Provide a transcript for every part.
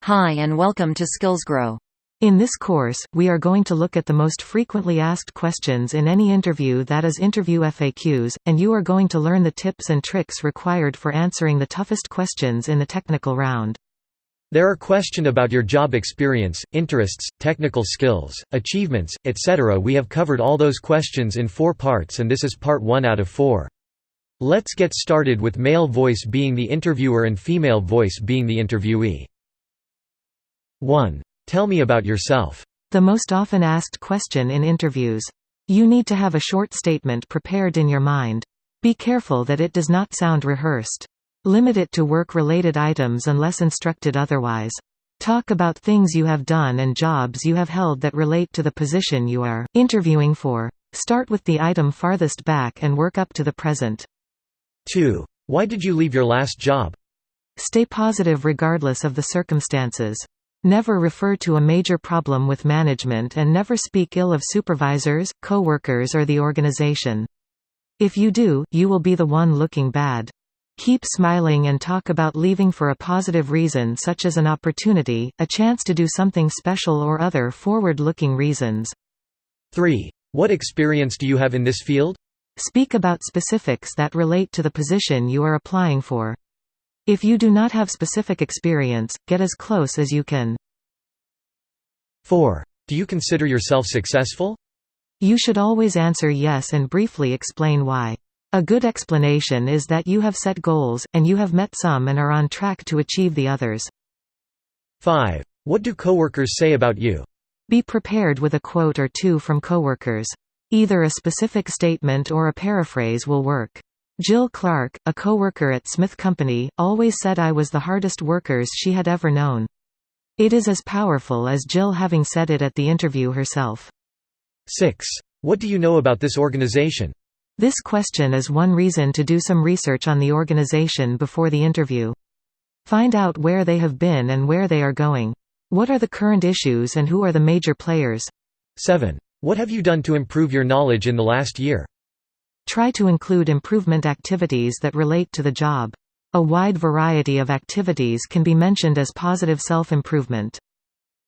Hi and welcome to Skillsgrow. In this course, we are going to look at the most frequently asked questions in any interview, that is interview FAQs, and you are going to learn the tips and tricks required for answering the toughest questions in the technical round. There are questions about your job experience, interests, technical skills, achievements, etc. We have covered all those questions in 4 parts, and this is part 1 out of 4. Let's get started with male voice being the interviewer and female voice being the interviewee. 1. Tell me about yourself. The most often asked question in interviews. You need to have a short statement prepared in your mind. Be careful that it does not sound rehearsed. Limit it to work-related items unless instructed otherwise. Talk about things you have done and jobs you have held that relate to the position you are interviewing for. Start with the item farthest back and work up to the present. 2. Why did you leave your last job? Stay positive regardless of the circumstances. Never refer to a major problem with management, and never speak ill of supervisors, co-workers, or the organization. If you do, you will be the one looking bad. Keep smiling and talk about leaving for a positive reason, such as an opportunity, a chance to do something special, or other forward-looking reasons. 3. What experience do you have in this field? Speak about specifics that relate to the position you are applying for. If you do not have specific experience, get as close as you can. 4. Do you consider yourself successful? You should always answer yes and briefly explain why. A good explanation is that you have set goals, and you have met some and are on track to achieve the others. 5. What do coworkers say about you? Be prepared with a quote or two from coworkers. Either a specific statement or a paraphrase will work. Jill Clark, a coworker at Smith Company, always said I was the hardest workers she had ever known. It is as powerful as Jill having said it at the interview herself. 6. What do you know about this organization? This question is one reason to do some research on the organization before the interview. Find out where they have been and where they are going. What are the current issues and who are the major players? 7. What have you done to improve your knowledge in the last year? Try to include improvement activities that relate to the job. A wide variety of activities can be mentioned as positive self-improvement.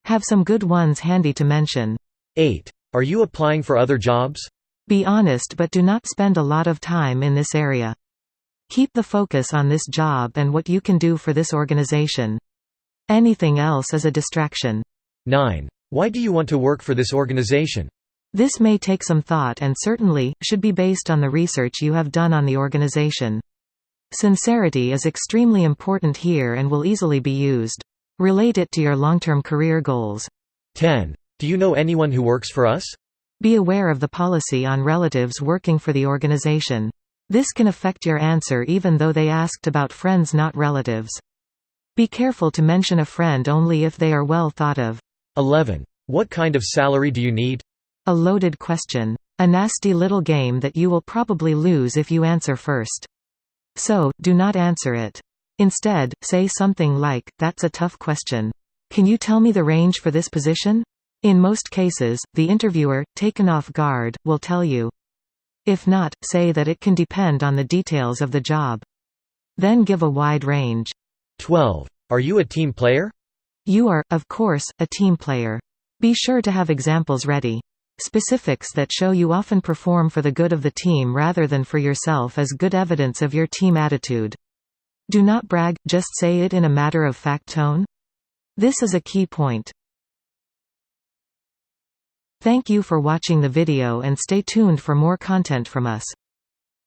Have some good ones handy to mention. 8. Are you applying for other jobs? Be honest, but do not spend a lot of time in this area. Keep the focus on this job and what you can do for this organization. Anything else is a distraction. 9. Why do you want to work for this organization? This may take some thought and certainly should be based on the research you have done on the organization. Sincerity is extremely important here and will easily be used. Relate it to your long-term career goals. 10. Do you know anyone who works for us? Be aware of the policy on relatives working for the organization. This can affect your answer even though they asked about friends, not relatives. Be careful to mention a friend only if they are well thought of. 11. What kind of salary do you need? A loaded question. A nasty little game that you will probably lose if you answer first. So, do not answer it. Instead, say something like, "That's a tough question. Can you tell me the range for this position?" In most cases, the interviewer, taken off guard, will tell you. If not, say that it can depend on the details of the job. Then give a wide range. 12. Are you a team player? You are, of course, a team player. Be sure to have examples ready. Specifics that show you often perform for the good of the team rather than for yourself is good evidence of your team attitude. Do not brag, just say it in a matter-of-fact tone. This is a key point. Thank you for watching the video and stay tuned for more content from us.